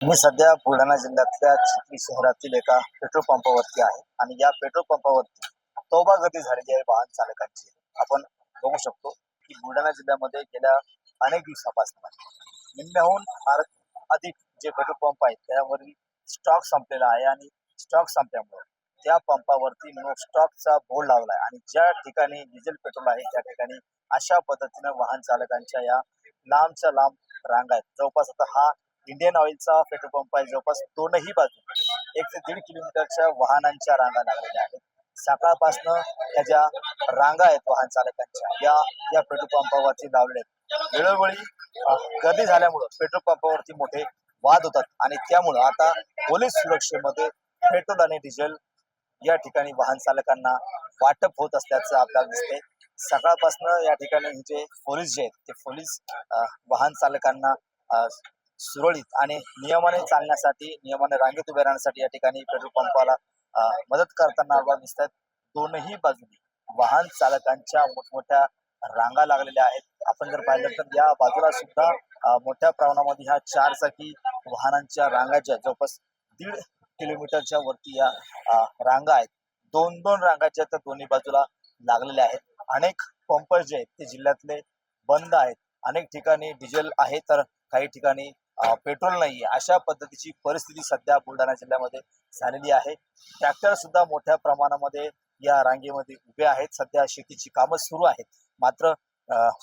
मी सध्या बुलढाणा जिल्ह्यातल्या चिखली शहरातील एका पेट्रोल पंपावरती आहे आणि या पेट्रोल पंपावरती तोबागती झालेली आहे वाहन चालकांची. आपण बघू शकतो की बुलढाणा जिल्ह्यामध्ये गेल्या अनेक दिवसापासून निम्म्याहून अधिक जे पेट्रोल पंप आहेत त्यावरील स्टॉक संपलेला आहे आणि स्टॉक संपल्यामुळे त्या पंपावरती नो स्टॉकचा बोर्ड लावला आहे आणि ज्या ठिकाणी डिझेल पेट्रोल आहे त्या ठिकाणी अशा पद्धतीनं वाहन चालकांच्या या लांबच्या लांब रांगा आहेत. जवळपास आता हा इंडियन ऑइलचा पेट्रोल पंप आहे. जवळपास दोनही बाजू 1 ते 1.5 किलोमीटरच्या वाहनांच्या रांगा लागलेल्या आहेत. सकाळपासनं त्या ज्या रांगा आहेत वाहन चालकांच्या या पेट्रोल पंपावरती लावलेल्या आहेत. वेळोवेळी गर्दी झाल्यामुळं पेट्रोल पंपावरती मोठे वाद होतात आणि त्यामुळं आता पोलीस सुरक्षेमध्ये पेट्रोल आणि डिझेल या ठिकाणी वाहन चालकांना वाटप होत असल्याचं आपल्याला दिसते. सकाळपासनं या ठिकाणी जे पोलीस जे आहेत ते पोलीस वाहन चालकांना सुरळीत आणि नियमाने चालण्यासाठी नियमाने रांगेत उभे राहण्यासाठी या ठिकाणी पेट्रोल पंपाला मदत करताना आपल्याला दिसत आहेत. दोनही बाजूनी वाहन चालकांच्या मोठमोठ्या रांगा लागलेल्या आहेत. आपण जर पाहिलं तर या बाजूला सुद्धा मोठ्या प्रमाणामध्ये ह्या 4 चाकी वाहनांच्या रांगा ज्या जवळपास 1.5 किलोमीटरच्या वरती या रांगा आहेत. 2-2 रांगा ज्या तर दोन्ही बाजूला लागलेल्या आहेत. अनेक पंप जे आहेत ते जिल्ह्यातले बंद आहेत. अनेक ठिकाणी डिझेल आहे तर काही ठिकाणी पेट्रोल नाहीये. अशा पद्धतीची परिस्थिती सध्या बुलढाणा जिल्ह्यामध्ये झालेली आहे. ट्रॅक्टर सुद्धा मोठ्या प्रमाणामध्ये या रांगेमध्ये उभे आहेत. सध्या शेतीची कामं सुरू आहेत. मात्र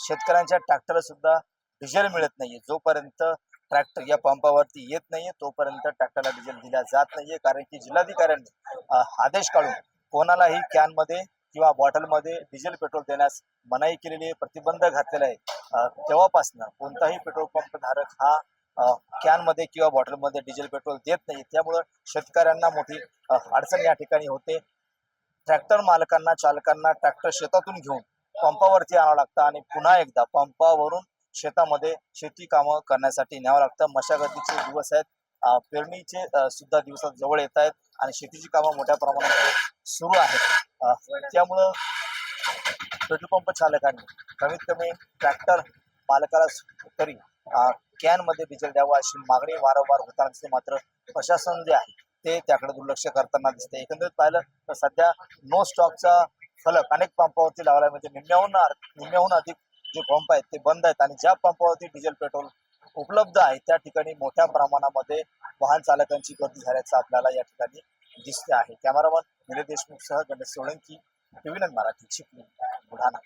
शेतकऱ्यांच्या ट्रॅक्टर सुद्धा डिझेल मिळत नाहीये. जोपर्यंत ट्रॅक्टर या पंपावरती येत नाहीये तोपर्यंत ट्रॅक्टरला डिझेल दिला जात नाहीये. कारण की जिल्हाधिकाऱ्यांनी आदेश काढून कोणालाही कॅनमध्ये किंवा बॉटलमध्ये डिझेल पेट्रोल देण्यास मनाई केलेली आहे, प्रतिबंध घातलेला आहे. तेव्हापासनं कोणताही पेट्रोल पंप धारक हा कॅनमध्ये किंवा बॉटलमध्ये डिझेल पेट्रोल देत नाही. त्यामुळं शेतकऱ्यांना मोठी अडचण या ठिकाणी होते. ट्रॅक्टर मालकांना चालकांना ट्रॅक्टर शेतातून घेऊन पंपावरती आणावं लागतं आणि पुन्हा एकदा पंपावरून शेतामध्ये शेती कामं करण्यासाठी न्यावं लागतं. मशागतीचे दिवस आहेत, पेरणीचे सुद्धा दिवस जवळ येत आहेत आणि शेतीची कामं मोठ्या प्रमाणामध्ये सुरू आहेत. त्यामुळं पेट्रोल पंप चालकांनी कमीत कमी ट्रॅक्टर मालकाला तरी कॅनमध्ये डिझेल द्यावं अशी मागणी वारंवार होताना दिसते. मात्र प्रशासन जे आहे ते त्याकडे दुर्लक्ष करताना दिसते. एकंदरीत पाहिलं तर सध्या नो स्टॉकचा फलक अनेक पंपावरती लावला म्हणजे निम्म्याहून अधिक जे पंप आहेत ते बंद आहेत आणि ज्या पंपावरती डिझेल पेट्रोल उपलब्ध आहे त्या ठिकाणी मोठ्या प्रमाणामध्ये वाहन चालकांची गर्दी झाल्याचं आपल्याला या ठिकाणी दिसते आहे. कॅमेरामन निलेश देशमुखसह गणेश सोळंकी, टीव्ही9 मराठी, चिखली, बुलढाणा.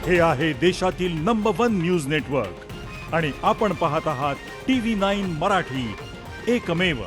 हे आहे देशातील नंबर 1 न्यूज नेटवर्क आणि आपण पाहत आहात टीव्ही 9 मराठी, एकमेव.